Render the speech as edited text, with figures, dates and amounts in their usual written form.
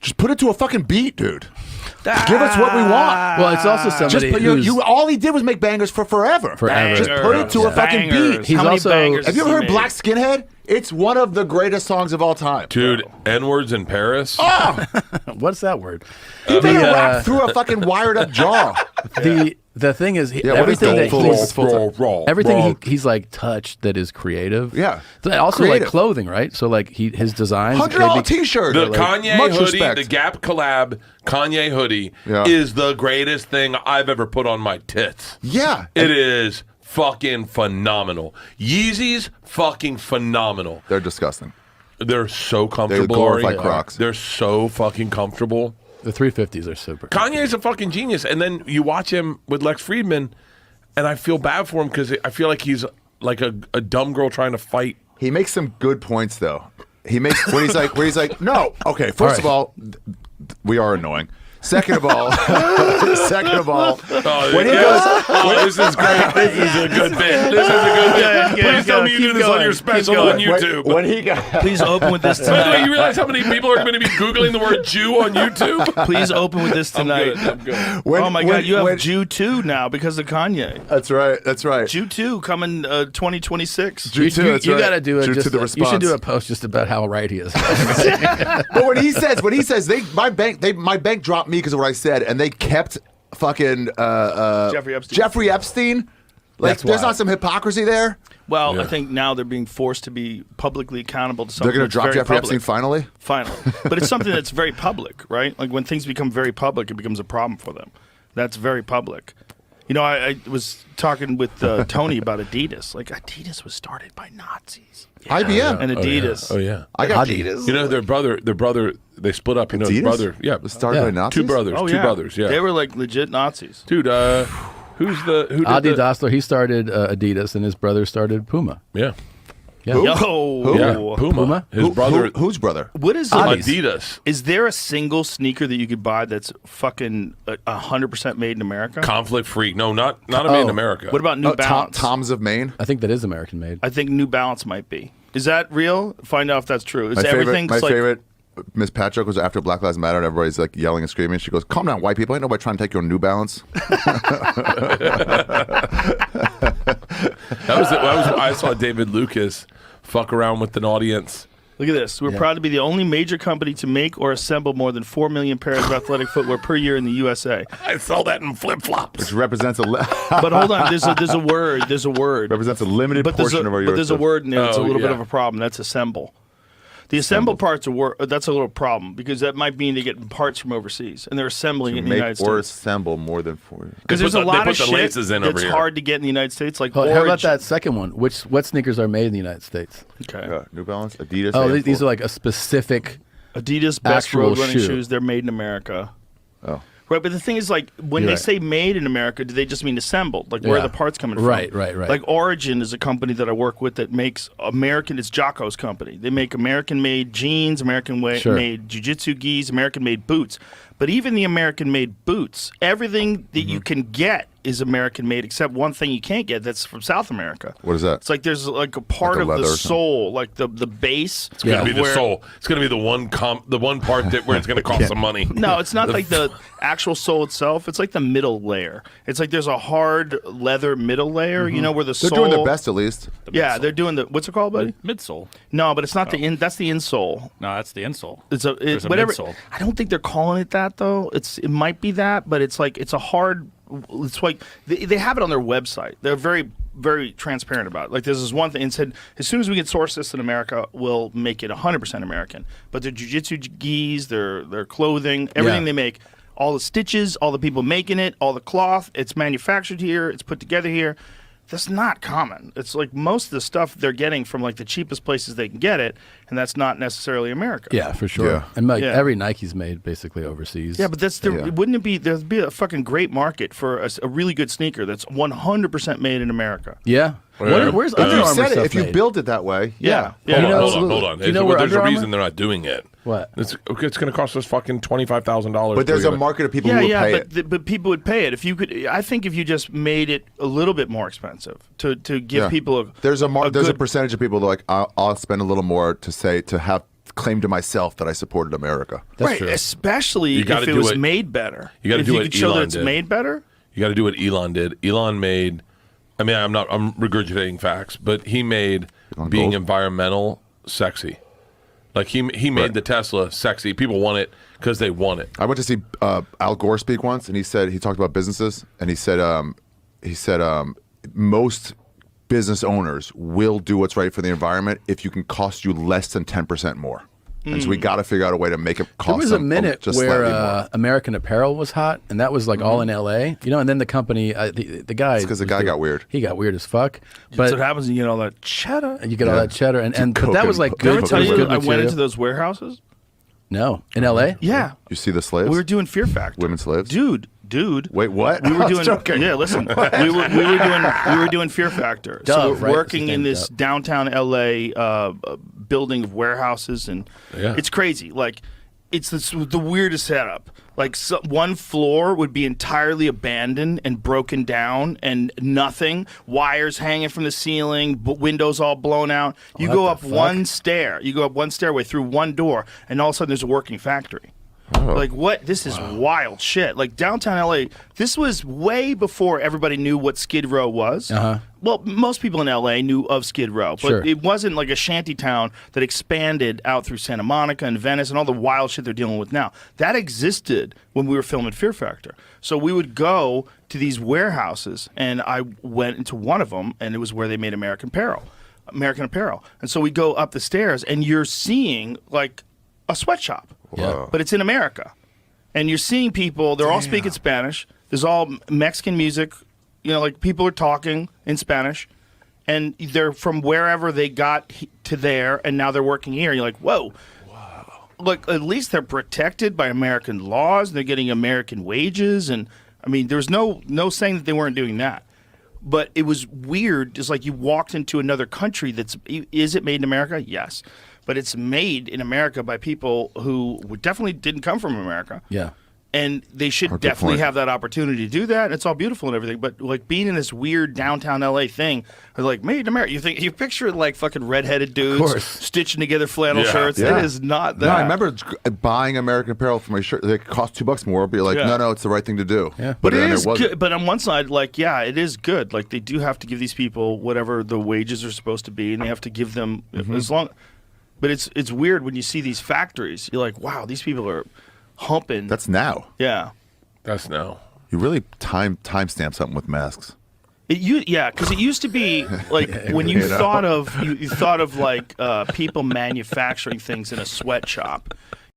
Just put it to a fucking beat, dude. Give us what we want. Well, it's also somebody who's... all he did was make bangers for forever. Just put it to a fucking beat. He's also... Have you ever heard Black Skinhead? It's one of the greatest songs of all time. Dude, N-words in Paris? Oh! What's that word? He made a rap through a fucking wired up jaw. The thing is, everything he's like touched that is creative. Yeah. Also like clothing, right? So like his designs. $100 t-shirt. The Kanye hoodie, the Gap collab Kanye hoodie is the greatest thing I've ever put on my tits. Yeah. It is fucking phenomenal. Yeezys, fucking phenomenal. They're disgusting. They're so comfortable. They glorify Crocs. They're so fucking comfortable. The 350s are super. Kanye's a fucking genius. And then you watch him with Lex Friedman, and I feel bad for him because I feel like he's like a dumb girl trying to fight. He makes some good points, though. He makes where he's like, no. Okay, first of all, we are annoying. Second of all, when he goes, this is great. This is a good bit. This is a good bit. Please tell me you do this on your special on YouTube. When he got, please open with this By the way, tonight. you realize how many people are going to be Googling the word Jew on YouTube? Please open with this tonight. I'm good. Oh my God, you have Jew 2 now because of Kanye. That's right. That's right. Jew 2 coming 2026. Jew 2. That's You right. got to do it. Jew Just, to the you response. should do a post just about how right he is. But when he says my bank dropped me because of what I said, and they kept fucking Jeffrey Epstein. Like, there's not some hypocrisy there. Well, I think now they're being forced to be publicly accountable to something. They're going to drop Jeffrey Epstein finally. But it's something that's very public, right? Like when things become very public, it becomes a problem for them. That's very public. You know, I was talking with Tony about Adidas. Like, Adidas was started by Nazis. IBM and Adidas. Oh yeah. I got Adidas. You know, their brother, they split up. You know, his brother. Yeah, was started by Nazis. Two brothers. Oh, two brothers. Yeah, they were like legit Nazis. Dude, who did Adi Dassler, he started Adidas, and his brother started Puma. Yeah. Yeah. Yo, Puma. His brother. Whose brother? What is Adidas? Is there a single sneaker that you could buy that's fucking 100% made in America? Conflict free. No, not a made in America. What about New Balance? Tom's of Maine. I think that is American made. I think New Balance might be. Is that real? Find out if that's true. Is My everything favorite Miss Patrick was after Black Lives Matter and everybody's like yelling and screaming. She goes, "Calm down, white people. Ain't nobody trying to take your New Balance." I saw David Lucas fuck around with an audience. Look at this. We're proud to be the only major company to make or assemble more than 4 million pairs of athletic footwear per year in the USA. I saw that in flip-flops. Which represents But hold on, there's a word. There's a word. Represents a limited portion of our. But there's a word in there that's a little bit of yeah. a problem. That's assemble. The assemble part's that's a little problem because that might mean they get parts from overseas and they're assembling it in the United States. Or assemble more than 4. Because there's a lot of shit laces in that's over hard to get in the United States. Like How about that second one? What sneakers are made in the United States? Okay. New Balance, Adidas. Oh, these are like a specific Adidas best actual road running shoe. shoes. They're made in America. Oh. Right, but the thing is, like, when they say made in America, do they just mean assembled? Like, where are the parts coming from? Right. Like, Origin is a company that I work with that makes it's Jocko's company. They make American-made jeans, American-made jiu-jitsu gis, American-made boots. But even the American-made boots, everything that you can get is American-made, except one thing you can't get that's from South America. What is that? It's like there's like a part of the sole, like the base. It's going to be the sole. It's going to be the one part where it's going to cost some money. No, it's not like the actual sole itself. It's like the middle layer. It's like there's a hard leather middle layer, you know, where the sole. They're doing their best, at least. They're doing what's it called, buddy? Midsole. No, but it's not that's the insole. No, that's the insole. It's whatever. Midsole. I don't think they're calling it that though. It might be that, but it's like it's a hard. It's like they have it on their website. They're very, very transparent about it. Like there's this one thing and said, as soon as we can source this in America, we'll make it 100% American. But their jiu-jitsu gis, their clothing, everything they make, all the stitches, all the people making it, all the cloth, it's manufactured here, it's put together here. That's not common. It's like most of the stuff they're getting from like the cheapest places they can get it, and that's not necessarily America. Yeah, for sure. Yeah. And like every Nike's made basically overseas. Yeah, but wouldn't it be there'd be a fucking great market for a really good sneaker that's 100% made in Under Yeah. Where's Under Armour stuff if you made? build it that way. Yeah. Hold on. Do you know where there's Under a Armour? reason they're not doing it. What? It's going to cost us fucking $25,000. But there's a market of people who would pay it. But people would pay it if you could. I think if you just made it a little bit more expensive to give people There's a percentage of people that are like, I'll spend a little more to have claim to myself that I supported America. That's right, true. especially if it was made better. You got to if do you what could show Elon that it's did. made better. You got to do what Elon did. Elon made. I mean, I'm regurgitating facts, but he made being environmental sexy. Like he made the Tesla sexy. People want it because they want it. I went to see Al Gore speak once, and he talked about businesses, and he said most business owners will do what's right for the environment if you can cost you less than 10% more. And so we got to figure out a way to make it cost. There was a minute just where slightly more. American Apparel was hot, and that was like all in L.A. You know, and then the company, the guy, because the guy got weird. He got weird as fuck. That's But what happens. You get all that cheddar. you get all that cheddar, and but that was like Did good. Did I tell it was you good I went material. into those warehouses? No, in L.A. Yeah, You see the slaves? we were doing Fear Factor. Women slaves? Dude. Wait, what? We were I was doing. joking. Yeah, listen. we were doing Fear Factor. So Dove, we're right? working It's in named this Dove. downtown LA building of warehouses, and it's crazy. Like, it's the weirdest setup. Like, one floor would be entirely abandoned and broken down, and nothing. Wires hanging from the ceiling, windows all blown out. You go up one stair. You go up one stairway through one door, and all of a sudden there's a working factory. Like, what? This is wild shit. Like, downtown LA, this was way before everybody knew what Skid Row was. Well, most people in LA knew of Skid Row, but Sure. it wasn't like a shanty town that expanded out through Santa Monica and Venice and all the wild shit they're dealing with now. That existed when we were filming Fear Factor. So we would go to these warehouses, and I went into one of them, and it was where they made American Apparel. And so we go up the stairs, and you're seeing, like, a sweatshop. Yeah. But it's in America. And you're seeing people, they're all speaking Spanish. There's all Mexican music. You know, like, people are talking in Spanish. And they're from wherever they got to there, and now they're working here. You're like, whoa. Like, at least they're protected by American laws. They're getting American wages. And, I mean, there's no saying that they weren't doing that. But it was weird. It's like you walked into another country is it made in America? Yes. But it's made in America by people who definitely didn't come from America. Yeah. And they should definitely have that opportunity to do that. And it's all beautiful and everything. But, like, being in this weird downtown LA thing, like, made in America. You picture, like, fucking redheaded dudes stitching together flannel shirts. Yeah. It is not that. No, I remember buying American Apparel for my shirt. It cost $2 more, but you're like, no, it's the right thing to do. Yeah. But it then is wasn't. good. But on one side, like, yeah, it is good. Like, they do have to give these people whatever the wages are supposed to be, and they have to give them as long. But it's weird when you see these factories. You're like, wow, these people are humping. That's now. Yeah. That's no. You really timestamp something with masks. Because it used to be like when you thought of like people manufacturing things in a sweatshop,